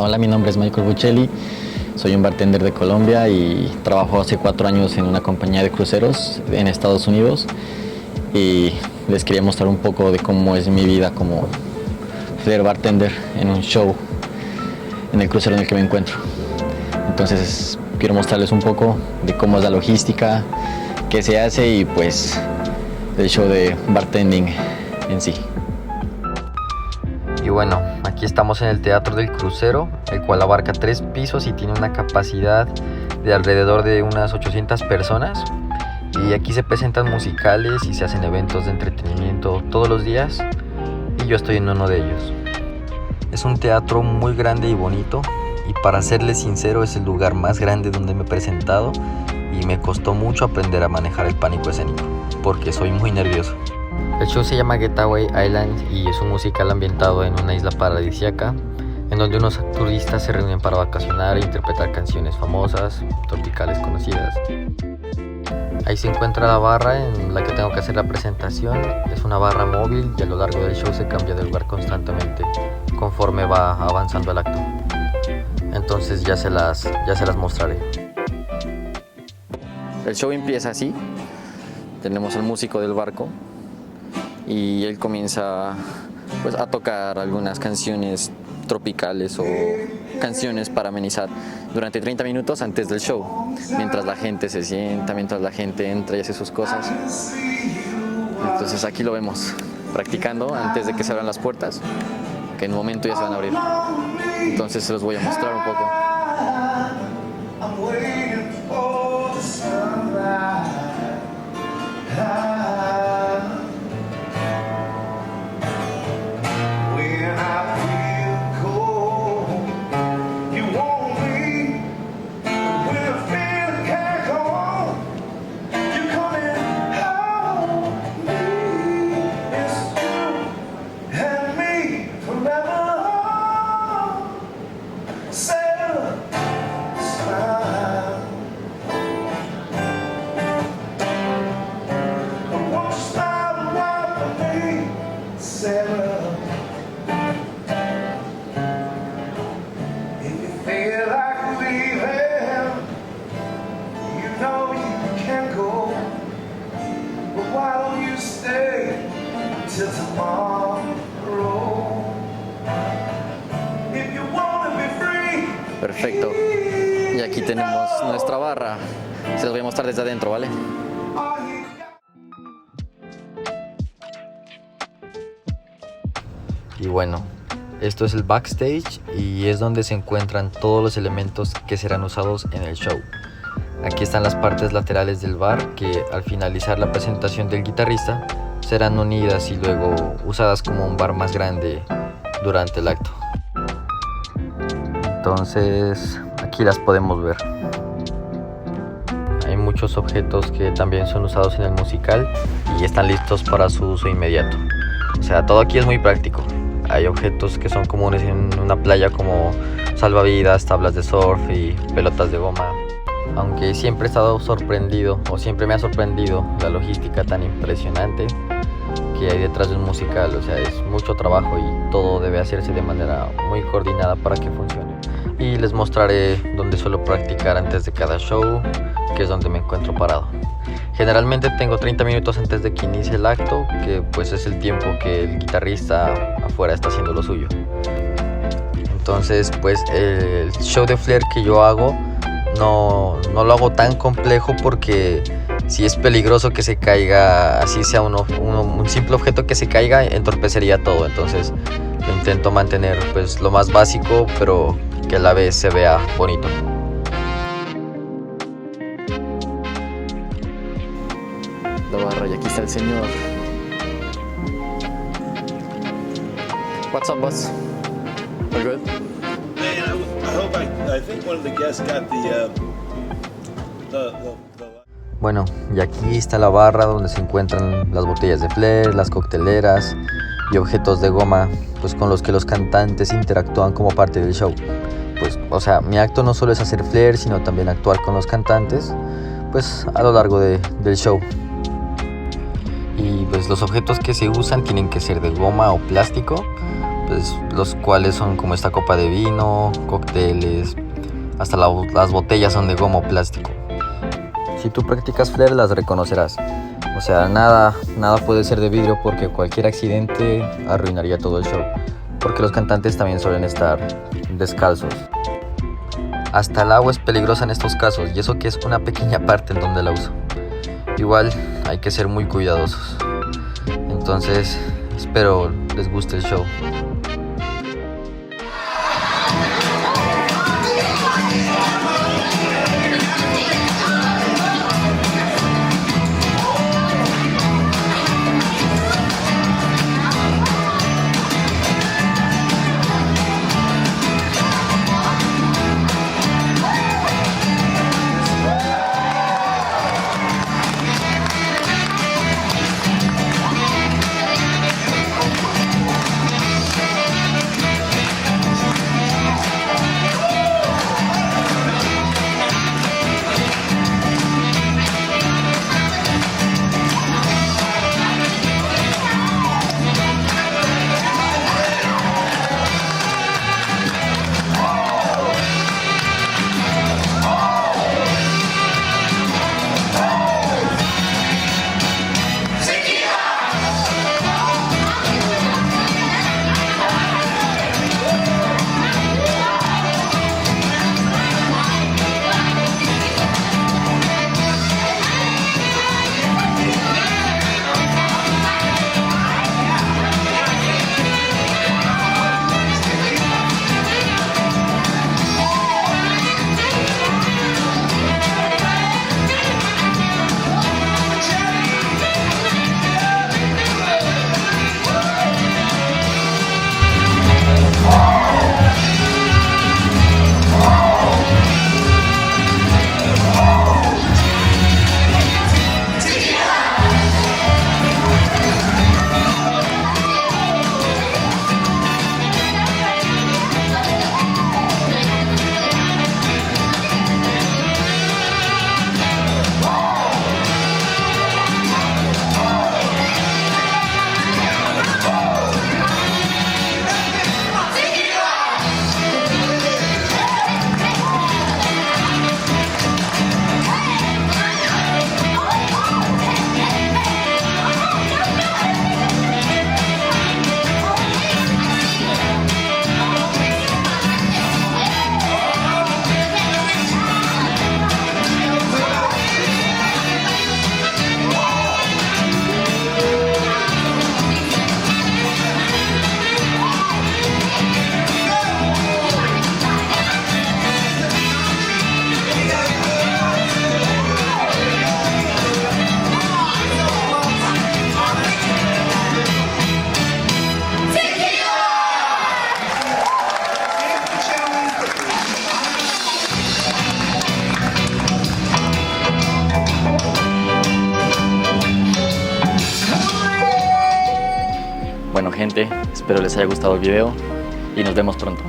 Hola, mi nombre es Michael Buccelli, soy un bartender de Colombia y trabajo hace 4 años en una compañía de cruceros en Estados Unidos y les quería mostrar un poco de cómo es mi vida como flair bartender en un show en el crucero en el que me encuentro. Entonces quiero mostrarles un poco de cómo es la logística, qué se hace y pues el show de bartending en sí. Y bueno, aquí estamos en el Teatro del Crucero, el cual abarca 3 pisos y tiene una capacidad de alrededor de unas 800 personas. Y aquí se presentan musicales y se hacen eventos de entretenimiento todos los días, y yo estoy en uno de ellos. Es un teatro muy grande y bonito, y para serles sincero es el lugar más grande donde me he presentado y me costó mucho aprender a manejar el pánico escénico, porque soy muy nervioso. El show se llama Getaway Island y es un musical ambientado en una isla paradisíaca en donde unos turistas se reúnen para vacacionar e interpretar canciones famosas, tropicales conocidas. Ahí se encuentra la barra en la que tengo que hacer la presentación. Es una barra móvil y a lo largo del show se cambia de lugar constantemente conforme va avanzando el acto. Entonces ya se las mostraré. El show empieza así. Tenemos al músico del barco y él comienza pues a tocar algunas canciones tropicales o canciones para amenizar durante 30 minutos antes del show, mientras la gente se sienta, mientras la gente entra y hace sus cosas. Entonces aquí lo vemos practicando antes de que se abran las puertas, que en un momento ya se van a abrir. Entonces se los voy a mostrar un poco. Perfecto. Y aquí tenemos nuestra barra. Se los voy a mostrar desde adentro, ¿vale? Y bueno, esto es el backstage y es donde se encuentran todos los elementos que serán usados en el show. Aquí están las partes laterales del bar que al finalizar la presentación del guitarrista serán unidas y luego usadas como un bar más grande durante el acto. Entonces aquí las podemos ver. Hay muchos objetos que también son usados en el musical y están listos para su uso inmediato. O sea, todo aquí es muy práctico. Hay objetos que son comunes en una playa como salvavidas, tablas de surf y pelotas de goma. Aunque siempre he estado sorprendido, o siempre me ha sorprendido, la logística tan impresionante que hay detrás de un musical. O sea, es mucho trabajo y todo debe hacerse de manera muy coordinada para que funcione. Y les mostraré dónde suelo practicar antes de cada show, que es donde me encuentro parado. Generalmente tengo 30 minutos antes de que inicie el acto, que pues es el tiempo que el guitarrista afuera está haciendo lo suyo. Entonces pues el show de flair que yo hago no lo hago tan complejo, porque si es peligroso que se caiga, así sea un simple objeto que se caiga, entorpecería todo. Entonces lo intento mantener pues lo más básico, pero que a la vez se vea bonito. La barra, y aquí está el señor. What's up, boss? All good? Man, I hope I think one of the guests got the Bueno, y aquí está la barra donde se encuentran las botellas de flair, las cocteleras y objetos de goma, pues con los que los cantantes interactúan como parte del show. Pues, o sea, mi acto no solo es hacer flair, sino también actuar con los cantantes, pues a lo largo del show. Y pues los objetos que se usan tienen que ser de goma o plástico, pues, los cuales son como esta copa de vino, cócteles, hasta las botellas son de goma o plástico. Si tú practicas flare las reconocerás. O sea, nada puede ser de vidrio porque cualquier accidente arruinaría todo el show. Porque los cantantes también suelen estar descalzos. Hasta el agua es peligrosa en estos casos, y eso que es una pequeña parte en donde la uso. Igual hay que ser muy cuidadosos. Entonces, espero les guste el show. Bueno gente, espero les haya gustado el video y nos vemos pronto.